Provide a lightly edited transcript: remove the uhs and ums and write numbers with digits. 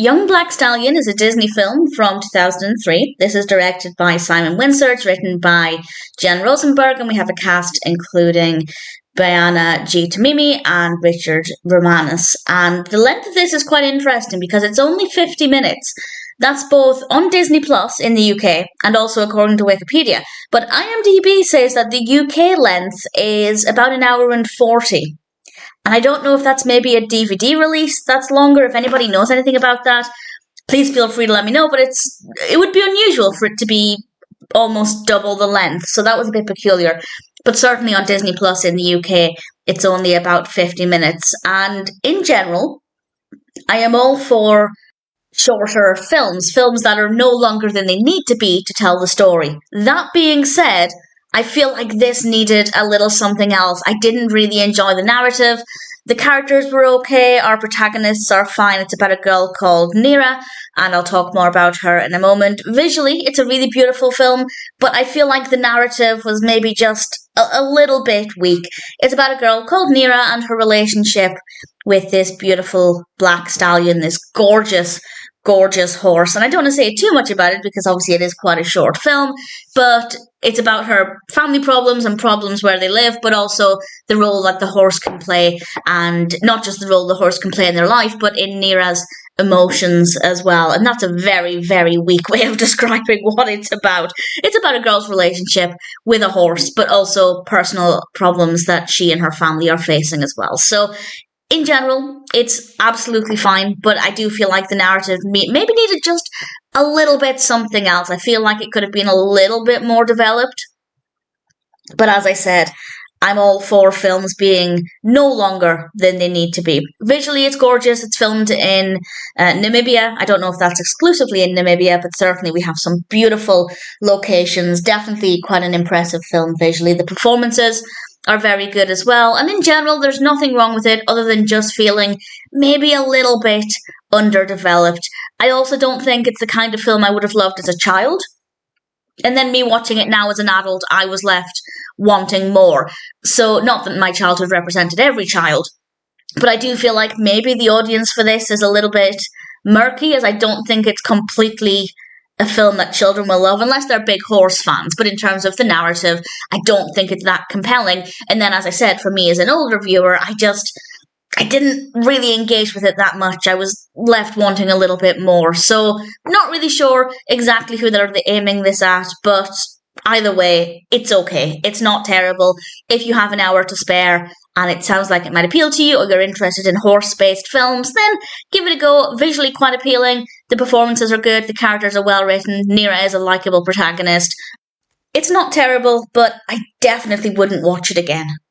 Young Black Stallion is a Disney film from 2003. This is directed by Simon Wincer. It's written by Jeanne Rosenberg, and we have a cast including Biana Tamimi and Richard Romanus. And the length of this is quite interesting because it's only 50 minutes. That's both on Disney Plus in the UK and also according to Wikipedia. But IMDb says that the UK length is about an hour and 40. And I don't know if that's maybe a DVD release that's longer. If anybody knows anything about that, please feel free to let me know. But it would be unusual for it to be almost double the length. So that was a bit peculiar. But certainly on Disney Plus in the UK, it's only about 50 minutes. And in general, I am all for shorter films that are no longer than they need to be to tell the story. That being said, I feel like this needed a little something else. I didn't really enjoy the narrative. The characters were okay. Our protagonists are fine. It's about a girl called Neera, and I'll talk more about her in a moment. Visually, it's a really beautiful film, but I feel like the narrative was maybe just a little bit weak. It's about a girl called Neera and her relationship with this beautiful black stallion, this gorgeous horse. And I don't want to say too much about it because obviously it is quite a short film, but it's about her family problems and problems where they live, but also the role that the horse can play, and not just the role the horse can play in their life, but in Neera's emotions as well. And that's a very, very weak way of describing what it's about. It's about a girl's relationship with a horse, but also personal problems that she and her family are facing as well. So in general, it's absolutely fine, but I do feel like the narrative maybe needed just a little bit something else. I feel like it could have been a little bit more developed. But as I said, I'm all for films being no longer than they need to be. Visually, it's gorgeous. It's filmed in Namibia. I don't know if that's exclusively in Namibia, but certainly we have some beautiful locations. Definitely quite an impressive film visually. The performances are very good as well. And in general, there's nothing wrong with it other than just feeling maybe a little bit underdeveloped. I also don't think it's the kind of film I would have loved as a child. And then me watching it now as an adult, I was left wanting more. So not that my childhood represented every child, but I do feel like maybe the audience for this is a little bit murky, as I don't think it's completely a film that children will love unless they're big horse fans. But in terms of the narrative, I don't think it's that compelling. And then, as I said, for me as an older viewer, I didn't really engage with it that much. I was left wanting a little bit more. So not really sure exactly who they're aiming this at, but either way, it's okay. It's not terrible. If you have an hour to spare and it sounds like it might appeal to you, or you're interested in horse-based films, then give it a go. Visually quite appealing. The performances are good. The characters are well written. Neera is a likeable protagonist. It's not terrible, but I definitely wouldn't watch it again.